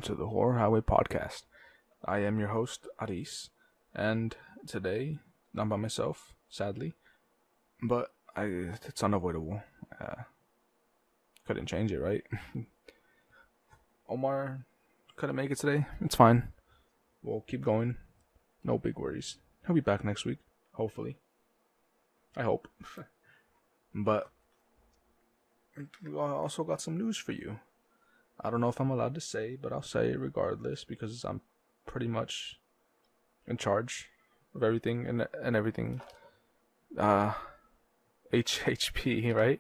to the Horror Highway Podcast. I am your host, Aris, and today, not by myself, sadly, but it's unavoidable. Couldn't change it, right? Omar couldn't make it today. It's fine. We'll keep going. No big worries. He'll be back next week, hopefully. I hope. But we also got some news for you. I don't know if I'm allowed to say, but I'll say it regardless because I'm pretty much in charge of everything and everything. HHP, right?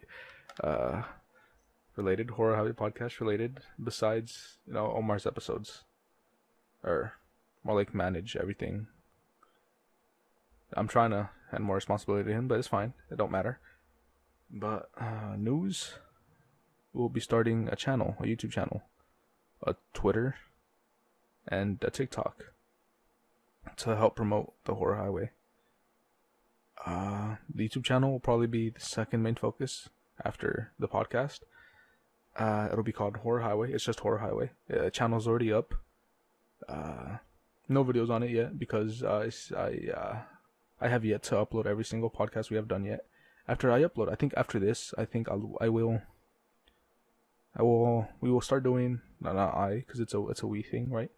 Related, Horror Highway Podcast related, besides, Omar's episodes. Or more like manage everything. I'm trying to hand more responsibility to him, but it's fine. It don't matter. But news, we'll be starting a channel, a YouTube channel, a Twitter, and a TikTok to help promote the Horror Highway. The YouTube channel will probably be the second main focus after the podcast. It'll be called Horror Highway. It's just Horror Highway. The channel's already up. No videos on it yet because I have yet to upload every single podcast we have done yet. After I upload, I think after this, we will start doing, because it's a we thing, right?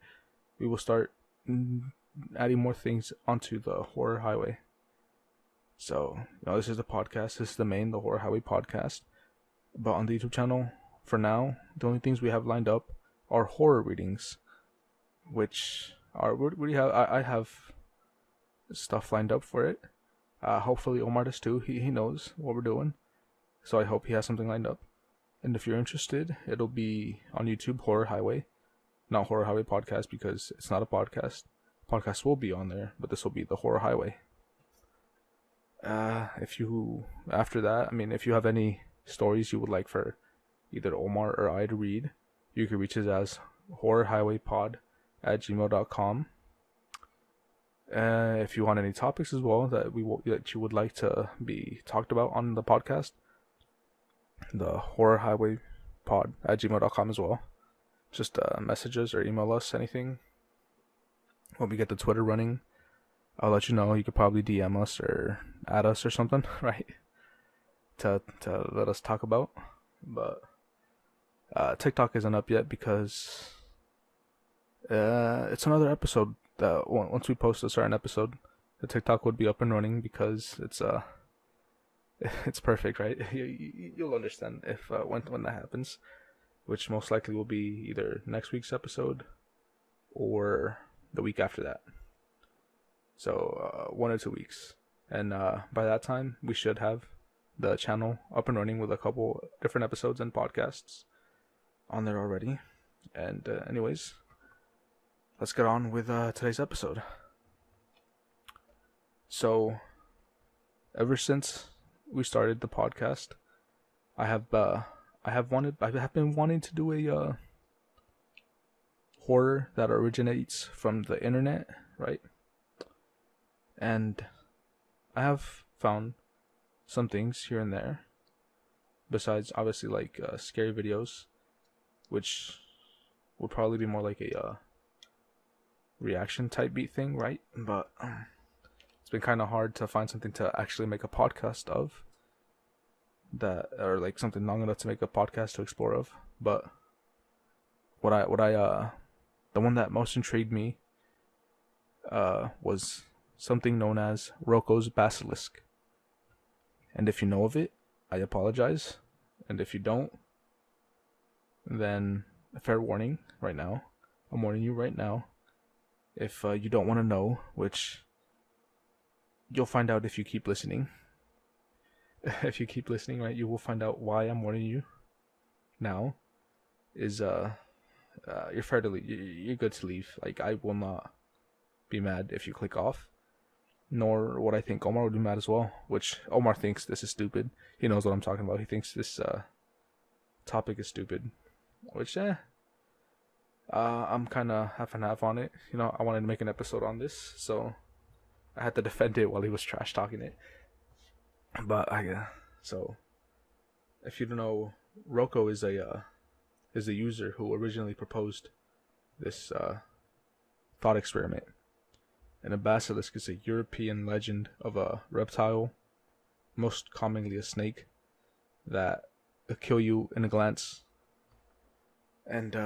We will start adding more things onto the Horror Highway. So, this is the podcast. This is the Horror Highway Podcast. But on the YouTube channel, for now, the only things we have lined up are horror readings, which I have stuff lined up for it. Hopefully Omar does too. He knows what we're doing, so I hope he has something lined up. And if you're interested, it'll be on YouTube, Horror Highway, not Horror Highway Podcast because it's not a podcast. Podcast will be on there, but this will be the Horror Highway. If you have any stories you would like for either Omar or I to read, you can reach us as horrorhighwaypod@gmail.com. If you want any topics as well that you would like to be talked about on the podcast, the horrorhighwaypod@gmail.com as well. Just message us or email us anything. When we get the Twitter running, I'll let you know. You could probably DM us or add us or something, right? To let us talk about. But TikTok isn't up yet because it's another episode. Once we post a certain episode, the TikTok would be up and running because it's perfect, right? You'll understand if when that happens, which most likely will be either next week's episode or the week after that. So 1 or 2 weeks, and by that time we should have the channel up and running with a couple different episodes and podcasts on there already. And anyways, let's get on with today's episode. So, ever since we started the podcast, I have been wanting to do a horror that originates from the internet, right? And I have found some things here and there, besides obviously like scary videos, which would probably be more like a reaction type beat thing, right? But it's been kind of hard to find something to actually make a podcast of, that, or like something long enough to make a podcast to explore of. But the one that most intrigued me was something known as Roko's Basilisk. And if you know of it, I apologize. And if you don't, then a fair warning right now. I'm warning you right now. If you don't want to know, which you'll find out if you keep listening. If you keep listening, right, you will find out why I'm warning you now. Is you're fair to leave. You're good to leave. Like, I will not be mad if you click off. Nor would I think Omar would be mad as well. Which Omar thinks this is stupid. He knows what I'm talking about. He thinks this topic is stupid. Which I'm kind of half and half on it. I wanted to make an episode on this, so I had to defend it while he was trash talking it. But so if you don't know, Roko is a user who originally proposed this thought experiment. And a basilisk is a European legend of a reptile, most commonly a snake, that will kill you in a glance. And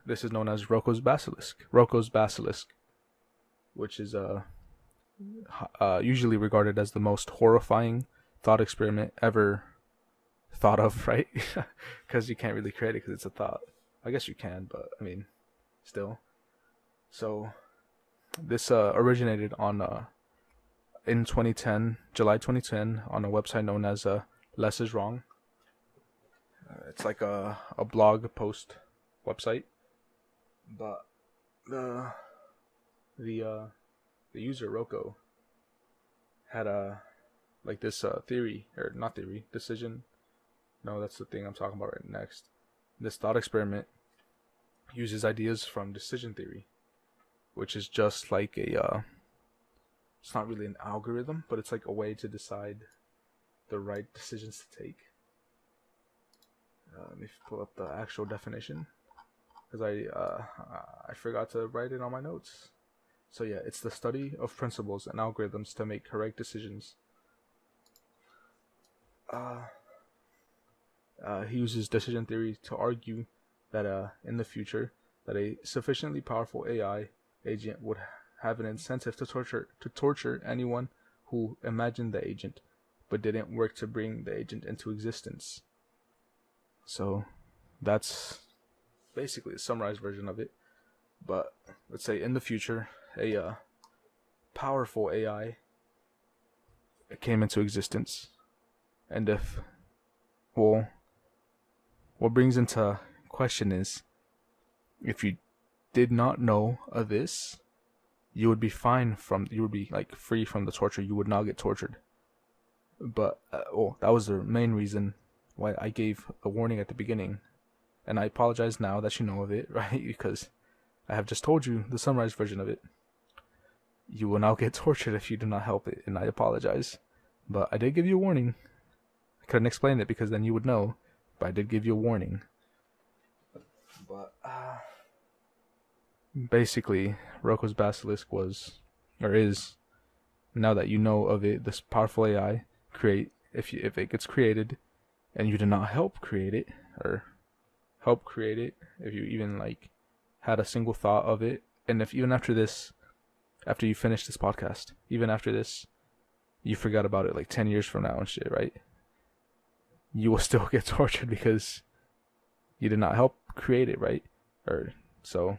this is known as Roko's Basilisk. Roko's Basilisk, which is usually regarded as the most horrifying thought experiment ever thought of, right? Because you can't really create it because it's a thought. I guess you can, but I mean, still. So this originated on in 2010, July 2010, on a website known as Less Is Wrong. It's like a blog post website, but the user Roko had a like this theory, or not theory, decision. No, that's the thing I'm talking about right next. This thought experiment uses ideas from decision theory, which is just like a it's not really an algorithm, but it's like a way to decide the right decisions to take. Let me pull up the actual definition, because I forgot to write it on my notes. So yeah, it's the study of principles and algorithms to make correct decisions. He uses decision theory to argue that in the future that a sufficiently powerful AI agent would have an incentive to torture anyone who imagined the agent but didn't work to bring the agent into existence. So that's basically a summarized version of it. But let's say in the future, a powerful AI came into existence, and if, well, what brings into question is, if you did not know of this, you would be you would be like free from the torture. You would not get tortured. But that was the main reason why I gave a warning at the beginning, and I apologize now that you know of it, right? Because I have just told you the summarized version of it. You will now get tortured if you do not help it, and I apologize. But I did give you a warning. I couldn't explain it because then you would know, but I did give you a warning. But basically, Roko's Basilisk was, or is, now that you know of it, this powerful AI if it gets created, and you did not help create it, or help create it, if you even like had a single thought of it, and if even after this, after you finish this podcast, even after this, you forgot about it like 10 years from now and shit, right? You will still get tortured because you did not help create it, right? Or so,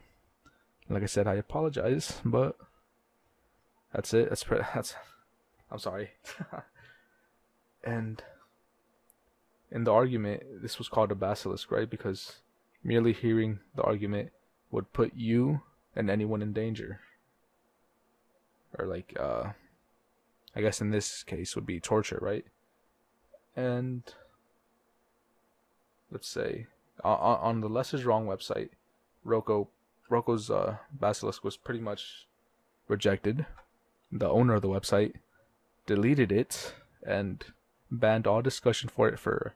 like I said, I apologize, but that's it. That's I'm sorry. And in the argument, this was called a basilisk, right? Because merely hearing the argument would put you and anyone in danger. Or like, I guess in this case would be torture, right? And let's say on the Less Is Wrong website, Roko's Basilisk was pretty much rejected. The owner of the website deleted it and banned all discussion for it for,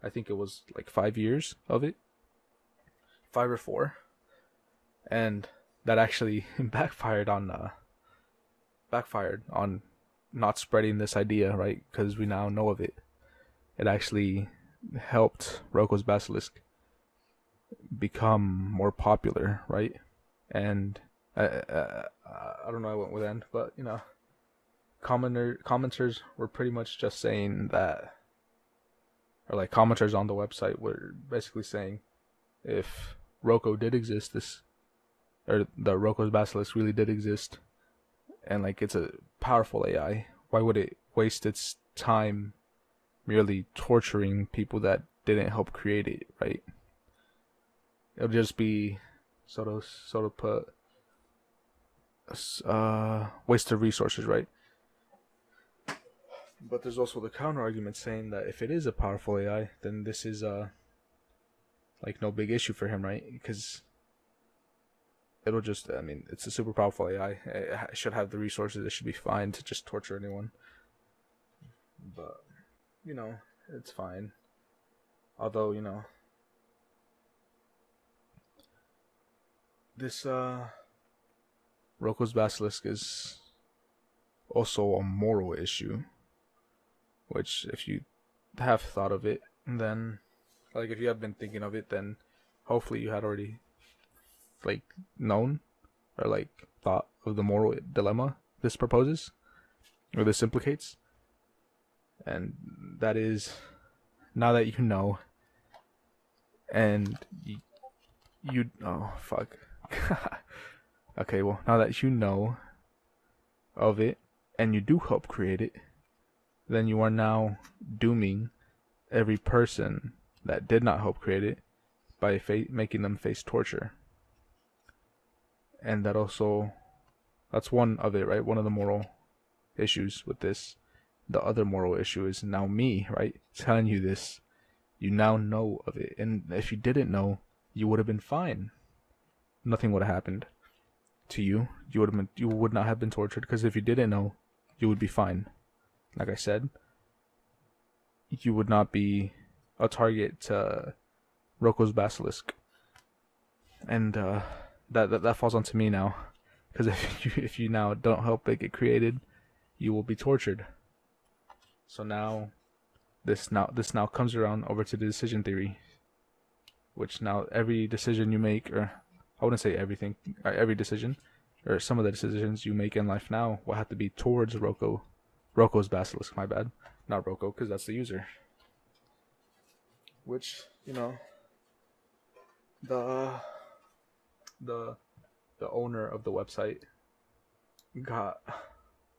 I think it was like 5 years of it, 5 or 4, and that actually backfired on not spreading this idea, right? Because we now know of it. It actually helped Roko's Basilisk become more popular, right? And I don't know, I went with end, but you know, commenters were pretty much just saying that, or like commenters on the website were basically saying, if Roko did exist, or the Roko's Basilisk really did exist, and like it's a powerful AI, why would it waste its time merely torturing people that didn't help create it, right? It'll just be sort of put waste of resources, right? But there's also the counter argument saying that if it is a powerful AI, then this is like no big issue for him, right? Because it'll just, I mean, it's a super powerful AI. It should have the resources. It should be fine to just torture anyone. But, you know, it's fine. Although, you know, This Roko's Basilisk is also a moral issue, which if you have thought of it, then like if you have been thinking of it, then hopefully you had already like known or like thought of the moral dilemma this proposes or this implicates. And that is, now that you know, and you oh fuck. Okay, well, now that you know of it and you do help create it, then you are now dooming every person that did not help create it by making them face torture. And that also, that's one of it, right? One of the moral issues with this. The other moral issue is now me, right? Telling you this. You now know of it. And if you didn't know, you would have been fine. Nothing would have happened to you. You would not have been tortured, because if you didn't know, you would be fine. Like I said, you would not be a target to Roko's Basilisk. And that falls onto me now, because if you now don't help it get created, you will be tortured. So now this now comes around over to the decision theory, which now every decision you make, or I wouldn't say everything, every decision, or some of the decisions you make in life now will have to be towards Roko's Basilisk. My bad, not Roko, because that's the user. Which, you know, the owner of the website got,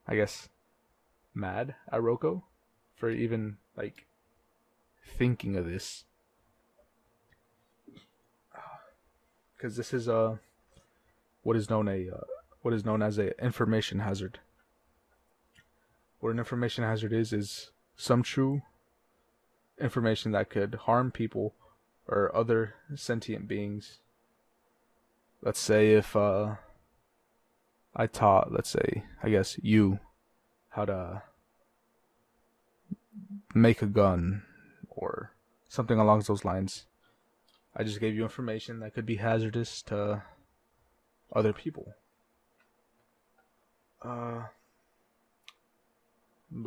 I guess, mad at Roko for even like thinking of this, because this is what is known as a information hazard. What an information hazard is some true information that could harm people or other sentient beings. Let's say if I taught, I guess you, how to make a gun or something along those lines. I just gave you information that could be hazardous to other people. But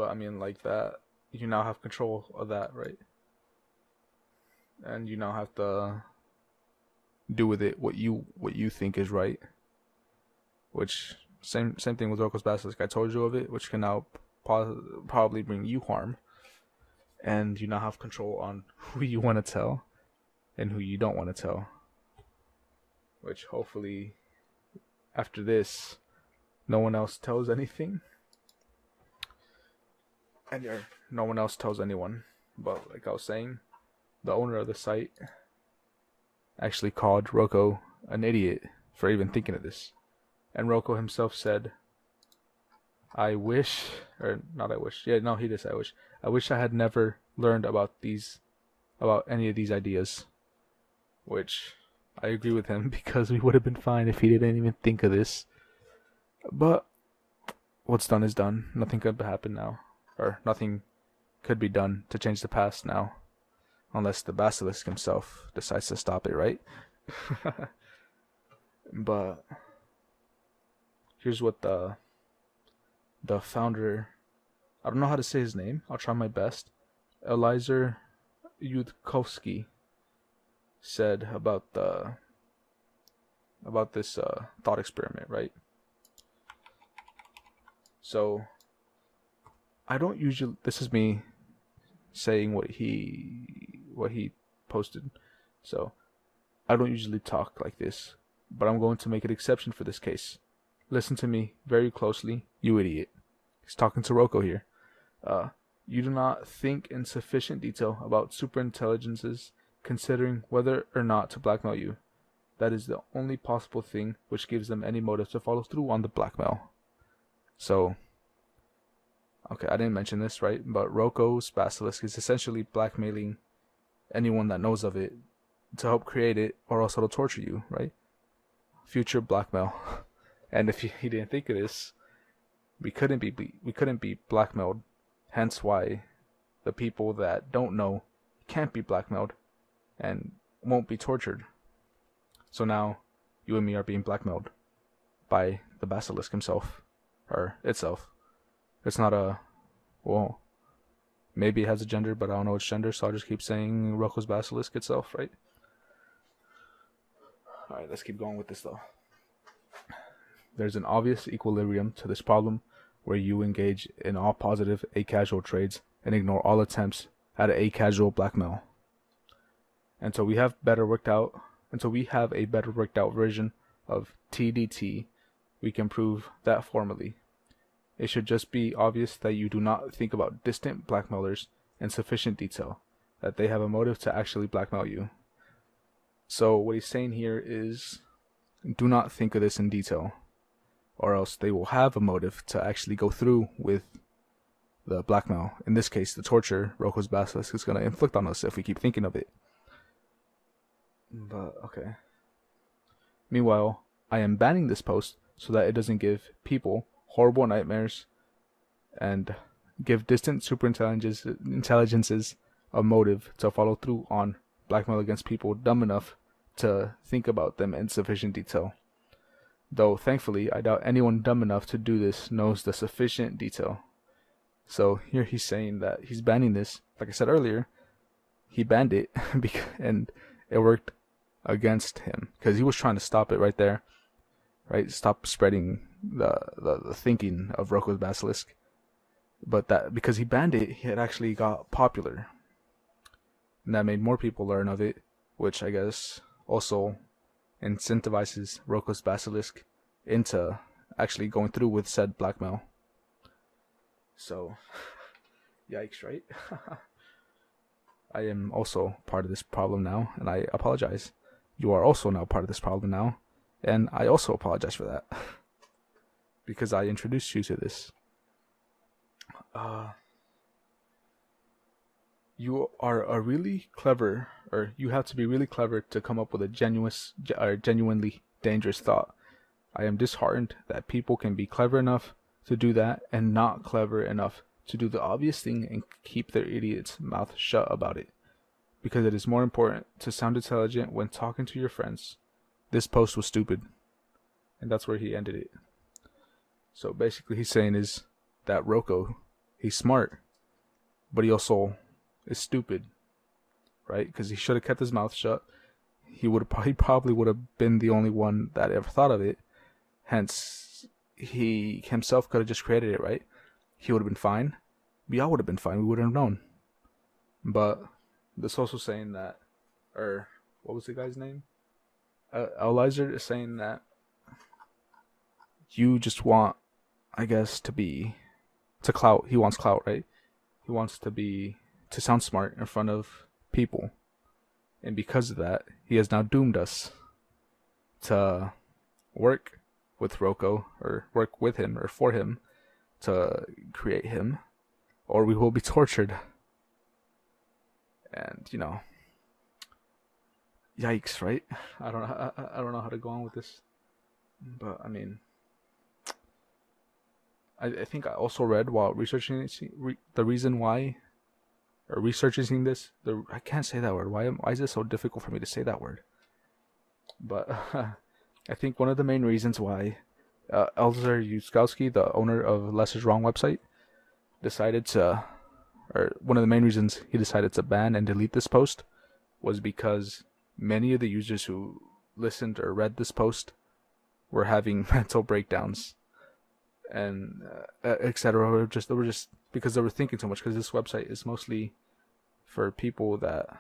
I mean, like that, you now have control of that, right? And you now have to do with it what you think is right. Which same thing with Roko's Basilisk. I told you of it, which can now probably bring you harm, and you now have control on who you want to tell and who you don't want to tell. Which hopefully, after this, no one else tells anything, and no one else tells anyone. But like I was saying, the owner of the site actually called Roko an idiot for even thinking of this. And Roko himself said, he did say, I wish I had never learned about any of these ideas. Which, I agree with him, because we would have been fine if he didn't even think of this. But, what's done is done. Nothing could happen now. Or, nothing could be done to change the past now. Unless the Basilisk himself decides to stop it, right? But here's what the founder, I don't know how to say his name, I'll try my best, Eliezer Yudkowsky, said about this thought experiment, right? So I don't usually, this is me saying what he posted, so I don't usually talk like this, but I'm going to make an exception for this case. Listen to me very closely, you idiot. He's talking to Roko here. You do not think in sufficient detail about superintelligences, considering whether or not to blackmail you. That is the only possible thing which gives them any motive to follow through on the blackmail. So, okay, I didn't mention this, right? But Roko's Basilisk is essentially blackmailing anyone that knows of it to help create it, or else it'll torture you, right? Future blackmail. And if he didn't think of this, we couldn't be blackmailed. Hence why the people that don't know can't be blackmailed and won't be tortured. So now you and me are being blackmailed by the Basilisk himself, or itself. It's not a, well, maybe it has a gender, but I don't know its gender, so I'll just keep saying Roko's Basilisk itself, right? Alright, let's keep going with this though. There's an obvious equilibrium to this problem where you engage in all positive acasual trades and ignore all attempts at an acasual blackmail. Until we have a better worked out version of TDT, we can prove that formally. It should just be obvious that you do not think about distant blackmailers in sufficient detail, that they have a motive to actually blackmail you. So what he's saying here is, do not think of this in detail, or else they will have a motive to actually go through with the blackmail. In this case, the torture Roko's Basilisk is going to inflict on us if we keep thinking of it. But, okay. Meanwhile, I am banning this post so that it doesn't give people horrible nightmares and give distant superintelligences a motive to follow through on blackmail against people dumb enough to think about them in sufficient detail. Though, thankfully, I doubt anyone dumb enough to do this knows the sufficient detail. So here he's saying that he's banning this. Like I said earlier, he banned it and it worked against him because he was trying to stop it right there, right? Stop spreading the thinking of Roko's Basilisk. But that because he banned it, it actually got popular, and that made more people learn of it, which I guess also incentivizes Roko's Basilisk into actually going through with said blackmail. So, yikes, right? I am also part of this problem now, and I apologize. You are also now part of this problem now, and I also apologize for that. Because I introduced you to this. You are a really clever, or you have to be really clever to come up with a genuinely dangerous thought. I am disheartened that people can be clever enough to do that and not clever enough to do the obvious thing and keep their idiot's mouth shut about it. Because it is more important to sound intelligent when talking to your friends. This post was stupid. And that's where he ended it. So basically he's saying is that Roko, he's smart, but he also is stupid, right? Because he should have kept his mouth shut. He probably would have been the only one that ever thought of it. Hence, he himself could have just created it, right? He would have been fine. We all would have been fine. We wouldn't have known. But this also saying that, or what was the guy's name? Elizer is saying that you just want, I guess, to clout. He wants clout, right? He wants to sound smart in front of people. And because of that, he has now doomed us to work with Roko, or work with him, or for him, to create him, or we will be tortured. And, you know, yikes, right? I don't know how to go on with this. But, I mean, I think I also read while researching the reason why, or researching this, I can't say that word. Why is it so difficult for me to say that word? But I think one of the main reasons why Elzer Yuskowski, the owner of Less Is Wrong website, one of the main reasons he decided to ban and delete this post was because many of the users who listened or read this post were having mental breakdowns and etc. They were just because they were thinking too much. Because this website is mostly for people that,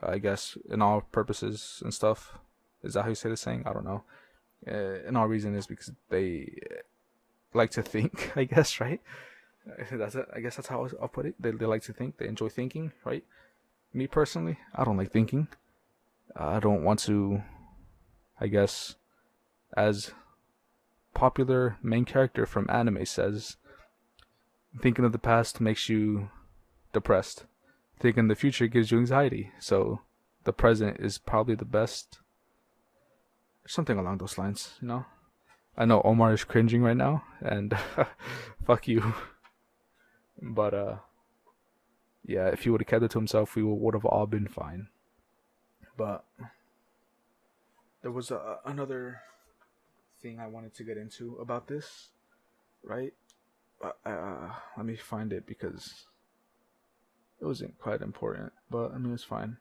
I guess, in all purposes and stuff. Is that how you say the saying? I don't know. And all reason is because they like to think, I guess, right? That's it. I guess that's how I'll put it. They like to think. They enjoy thinking, right? Me personally, I don't like thinking. I don't want to, I guess, as popular main character from anime says, thinking of the past makes you depressed. Thinking of the future gives you anxiety. So the present is probably the best. Something along those lines, you know? I know Omar is cringing right now, and fuck you. But, yeah, if he would have kept it to himself, we would have all been fine. But there was another thing I wanted to get into about this, right? Let me find it because it wasn't quite important, but I mean it's fine.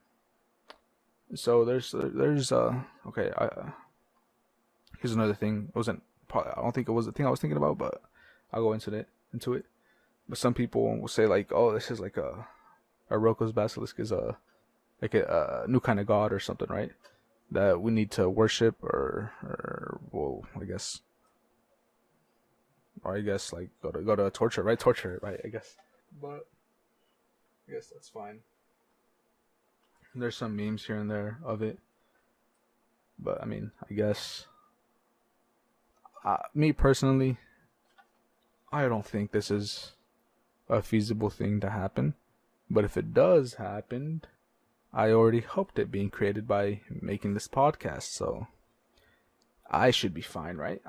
So there's okay. Here's another thing. It wasn't probably, I don't think it was the thing I was thinking about, but I'll go into it. But some people will say like, oh, this is like a Roko's Basilisk is like a new kind of god or something, right? That we need to worship or well, I guess like go to torture, right? Torture, right? I guess, but I guess that's fine. There's some memes here and there of it, but I mean, I guess me personally, I don't think this is a feasible thing to happen. But if it does happen, I already helped it being created by making this podcast, so I should be fine, right?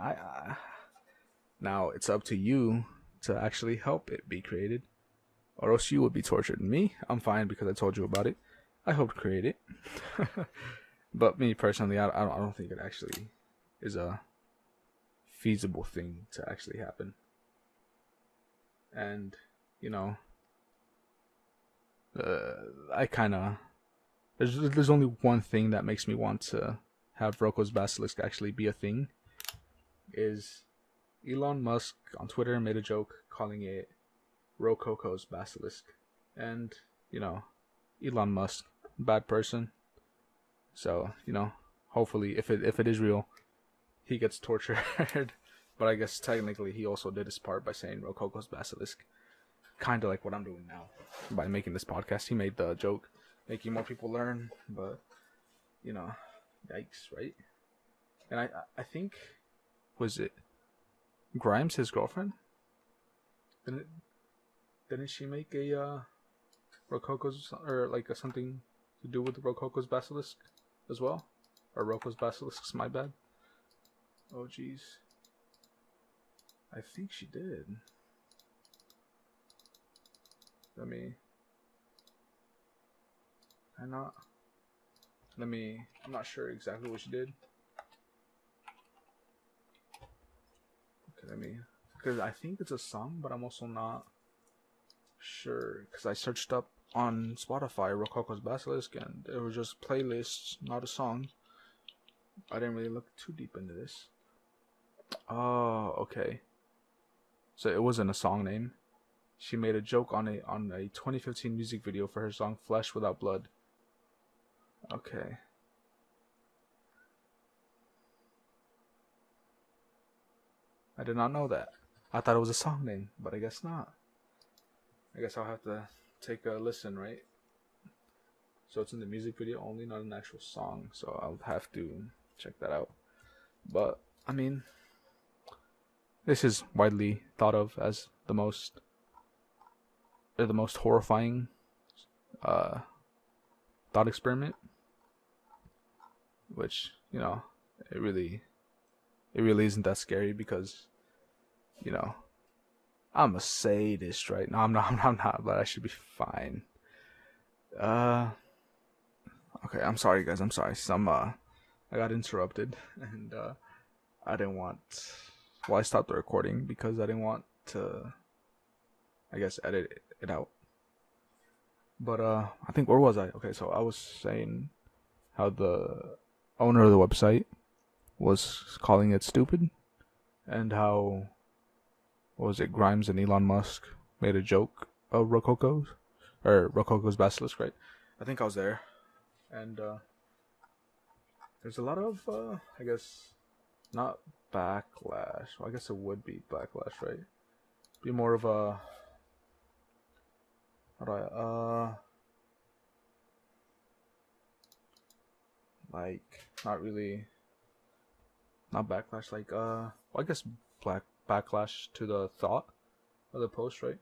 Now it's up to you to actually help it be created, or else you would be tortured. Me, I'm fine because I told you about it. I helped create it. But me personally, I don't think it actually is a feasible thing to actually happen. And you know, I kind of there's only one thing that makes me want to have Roko's Basilisk actually be a thing. Is Elon Musk on Twitter made a joke calling it Roko's Basilisk, and you know, Elon Musk, bad person. So you know, hopefully, if it is real, he gets tortured. But I guess technically he also did his part by saying Roko's Basilisk, kind of like what I'm doing now by making this podcast. He made the joke, making more people learn. But you know, yikes, right? And I think, was it Grimes, his girlfriend? Didn't she make a Rokoko's or like something to do with the Rokoko's Basilisk as well? Or Roko's Basilisks, my bad. Oh jeez. I think she did. I'm not sure exactly what she did. Okay, because I think it's a song, but I'm also not sure, because I searched up on Spotify Rokoko's Basilisk and it was just playlists, not a song. I didn't really look too deep into this. Oh, okay. So it wasn't a song name. She made a joke on a 2015 music video for her song Flesh Without Blood. Okay. I did not know that. I thought it was a song name, but I guess not. I guess I'll have to take a listen, right? So it's in the music video only, not an actual song. So I'll have to check that out. But, I mean, this is widely thought of as the most horrifying thought experiment, which, you know, it really isn't that scary because, you know, I'm a sadist, right? No, I'm not, but I should be fine. Okay, I'm sorry guys, I'm sorry. I got interrupted and I didn't want, well, I stopped the recording because I didn't want to, I guess, edit it out. But I think, where was I? Okay, so I was saying how the owner of the website was calling it stupid, and how, what was it, Grimes and Elon Musk made a joke of Rokoko's Basilisk, right? I think I was there, and there's a lot of I guess, not backlash. Well, I guess it would be backlash, right? Be more of a, how do I like, not really, not backlash, like well, I guess backlash to the thought of the post, right?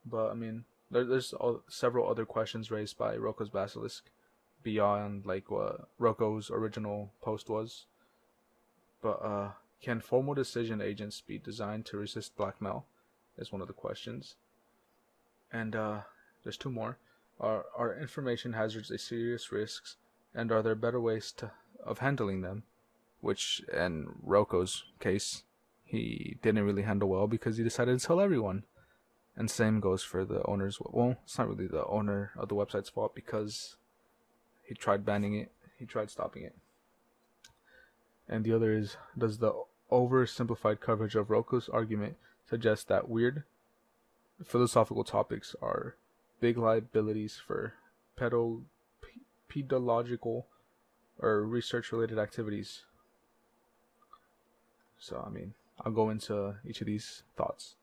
But I mean, there's several other questions raised by Roko's Basilisk beyond like what Roko's original post was. But can formal decision agents be designed to resist blackmail? Is one of the questions. And there's two more. Are information hazards a serious risk, and are there better ways of handling them? which in Roko's case, he didn't really handle well because he decided to tell everyone. And same goes for the owners. Well, it's not really the owner of the website's fault because he tried banning it, he tried stopping it. And the other is, does the oversimplified coverage of Roko's argument suggest that weird philosophical topics are big liabilities for pedological or research-related activities? So, I mean, I'll go into each of these thoughts.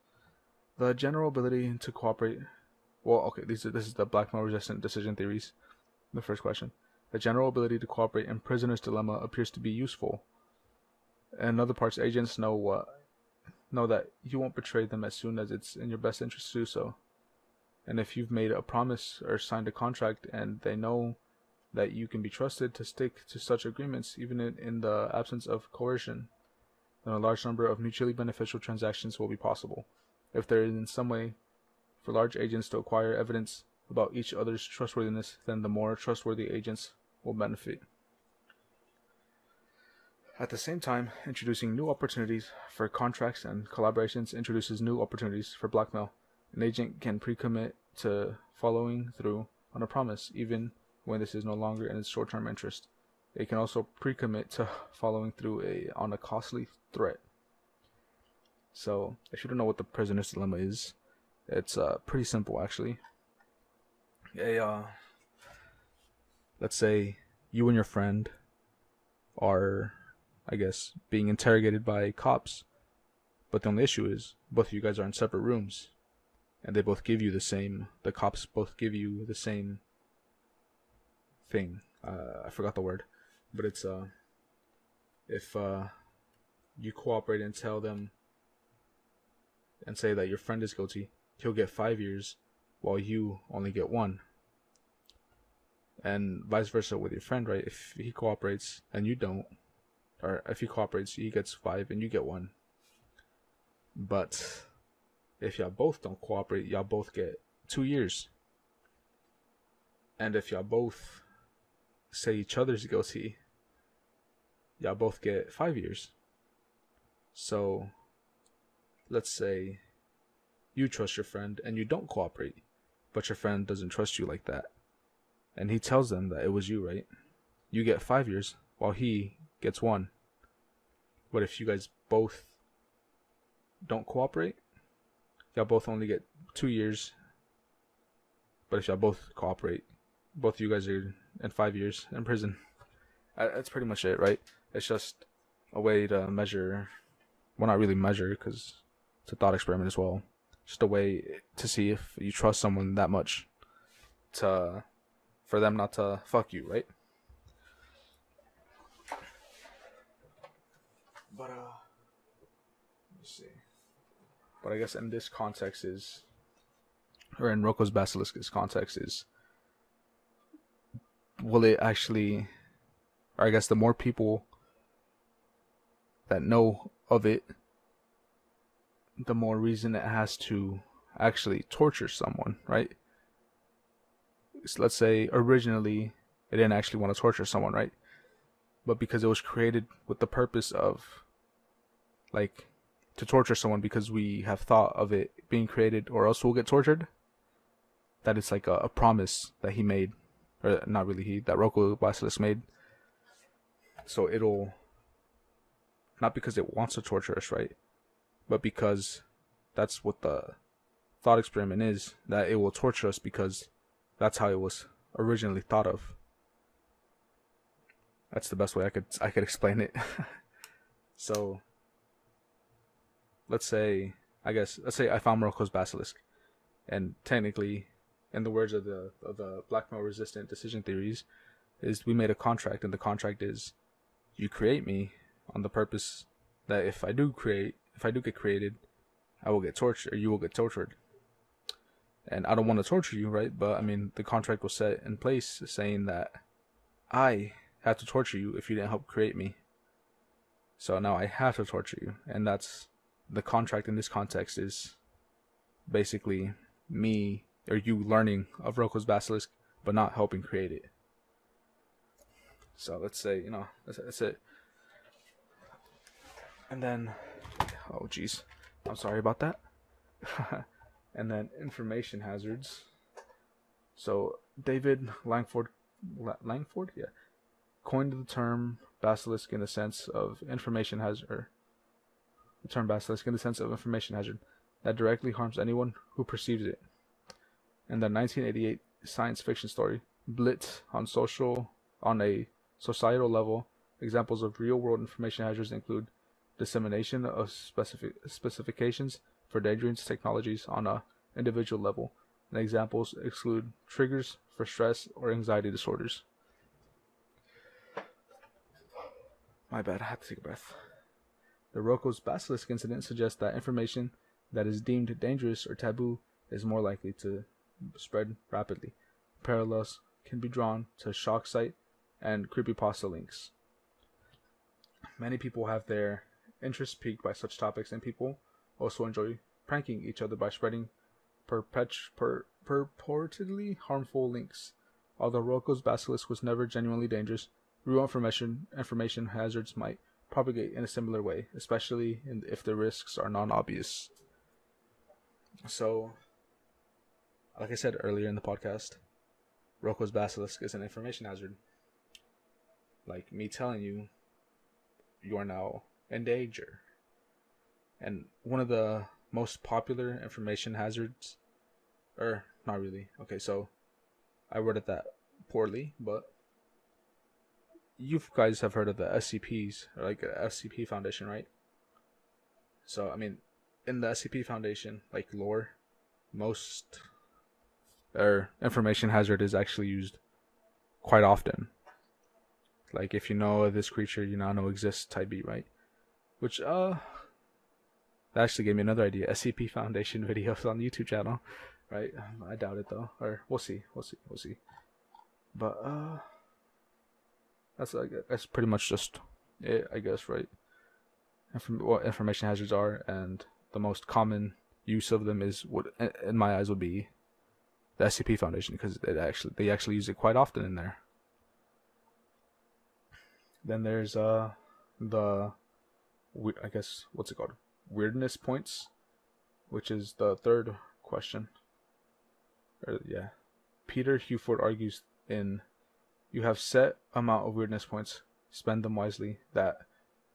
The general ability to cooperate. Well, okay, this is the blackmail-resistant decision theories. The first question. The general ability to cooperate in prisoner's dilemma appears to be useful. In other parts, agents know that you won't betray them as soon as it's in your best interest to do so. And if you've made a promise or signed a contract and they know that you can be trusted to stick to such agreements even in the absence of coercion, then a large number of mutually beneficial transactions will be possible. If there is in some way for large agents to acquire evidence about each other's trustworthiness, then the more trustworthy agents will benefit. At the same time, introducing new opportunities for contracts and collaborations introduces new opportunities for blackmail. An agent can pre-commit to following through on a promise, even when this is no longer in its short-term interest. It can also pre-commit to following through on a costly threat. So, if you don't know what the prisoner's dilemma is, it's pretty simple actually. Let's say you and your friend are, I guess, being interrogated by cops, but the only issue is both of you guys are in separate rooms, and they both give you the cops both give you the same thing. I forgot the word, but it's if you cooperate and tell them and say that your friend is guilty, he'll get 5 years while you only get 1. And vice versa with your friend, right? If he cooperates and you don't, or if he cooperates, he gets 5 and you get 1. But if y'all both don't cooperate, y'all both get 2 years. And if y'all both say each other's guilty, y'all both get 5 years. So, let's say you trust your friend and you don't cooperate, but your friend doesn't trust you like that. And he tells them that it was you, right? You get 5 years while he gets 1. But if you guys both don't cooperate, y'all both only get 2 years. But if y'all both cooperate, both of you guys are in 5 years in prison. That's pretty much it, right? It's just a way to measure, well, not really measure because it's a thought experiment as well. Just a way to see if you trust someone that much for them not to fuck you, right? But let me see. But I guess in this context or in Roko's Basilisk's context will it actually, or I guess the more people that know of it, the more reason it has to actually torture someone, right? So let's say originally it didn't actually want to torture someone, right? But because it was created with the purpose of, like, to torture someone because we have thought of it being created or else we'll get tortured, that it's like a promise that he made, or not really that Roko Basilisk made. So it'll, not because it wants to torture us, right? But because that's what the thought experiment is, that it will torture us because that's how it was originally thought of. That's the best way I could explain it. So let's say I found Roko's Basilisk, and technically, in the words of the blackmail resistant decision theories, is we made a contract, and the contract is you create me on the purpose that if I do get created, I will get tortured, or you will get tortured. And I don't want to torture you, right? But I mean, the contract was set in place saying that I have to torture you if you didn't help create me. So now I have to torture you, and that's the contract in this context is basically me or you learning of Roko's Basilisk but not helping create it. So let's say, that's it. And then, oh geez, I'm sorry about that. And then information hazards. So David Langford, yeah, coined the term basilisk in the sense of information hazard. The term basilisk in the sense of information hazard that directly harms anyone who perceives it. In the 1988 science fiction story Blitz on a societal level, examples of real-world information hazards include dissemination of specifications for dangerous technologies on a individual level, and examples exclude triggers for stress or anxiety disorders. My bad, I had to take a breath. The Roko's Basilisk incident suggests that information that is deemed dangerous or taboo is more likely to spread rapidly. Parallels can be drawn to shock site and creepypasta links. Many people have their interest piqued by such topics, and people also enjoy pranking each other by spreading purportedly harmful links. Although Roko's Basilisk was never genuinely dangerous, real information hazards might propagate in a similar way, especially if the risks are non-obvious. So, like I said earlier in the podcast, Roko's Basilisk is an information hazard. Like me telling you, you are now in danger. And one of the most popular information hazards, or not really. Okay, so I worded that poorly, but you guys have heard of the SCPs, or like the SCP Foundation, right? So, I mean, in the SCP Foundation, like lore, most information hazard is actually used quite often. Like, if you know this creature you now know exists, type B, right? Which, that actually gave me another idea. SCP Foundation videos on the YouTube channel, right? I doubt it though. Or we'll see. But that's pretty much just it, I guess, right? What information hazards are, and the most common use of them is what, in my eyes, would be the SCP Foundation, because they actually use it quite often in there. Then there's the, I guess, what's it called? Weirdness points, which is the third question. Yeah. Peter Huford argues in "You have set amount of weirdness points, spend them wisely," that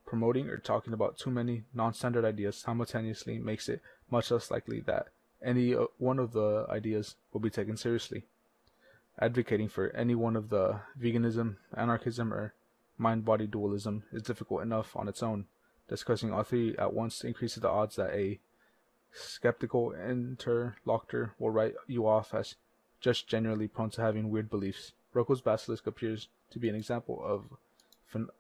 promoting or talking about too many non-standard ideas simultaneously makes it much less likely that any one of the ideas will be taken seriously. Advocating for any one of the veganism, anarchism, or mind-body dualism is difficult enough on its own. Discussing all three at once increases the odds that a skeptical interlocutor will write you off as just generally prone to having weird beliefs. Roko's Basilisk appears to be an example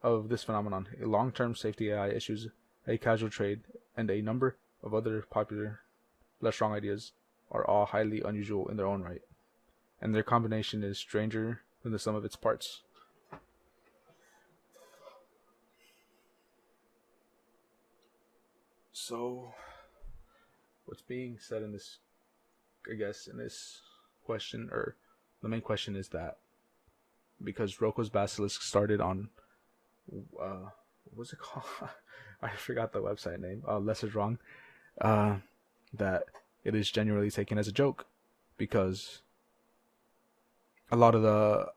of this phenomenon. A long-term safety AI issues, a casual trade, and a number of other popular, less strong ideas are all highly unusual in their own right, and their combination is stranger than the sum of its parts. So, what's being said in this, I guess, in this question, or the main question, is that because Roko's Basilisk started on, what was it called? I forgot the website name. Less is wrong. That it is generally taken as a joke, because a lot of the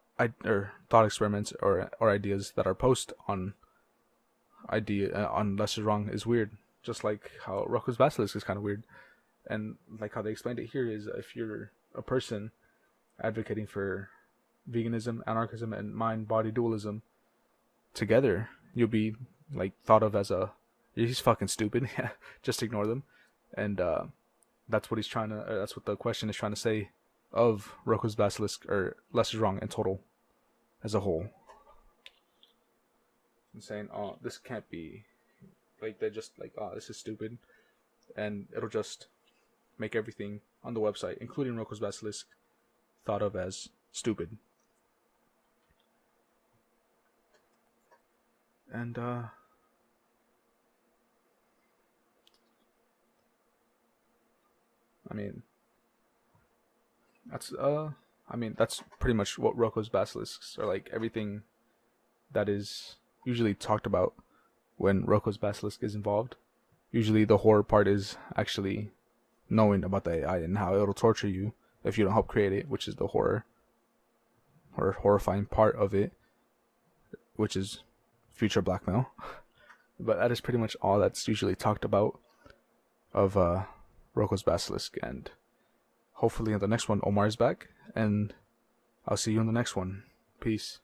thought experiments or ideas that are posted on Less is Wrong is weird. Just like how Roko's Basilisk is kind of weird. And like how they explained it here is, if you're a person advocating for veganism, anarchism, and mind-body dualism together, you'll be like thought of as he's fucking stupid. Just ignore them. And that's what that's what the question is trying to say of Roko's Basilisk, or Less is Wrong in total, as a whole. And saying, oh, this can't be, like, they're just like, oh, this is stupid, and it'll just make everything on the website, including Roko's Basilisk, thought of as stupid. And I mean, that's pretty much what Roko's Basilisks are like. Everything that is usually talked about when Roko's Basilisk is involved. Usually the horror part is actually knowing about the AI and how it'll torture you if you don't help create it, which is the horror or horrifying part of it, which is future blackmail. But that is pretty much all that's usually talked about of Roko's Basilisk, and hopefully in the next one Omar is back, and I'll see you in the next one. Peace.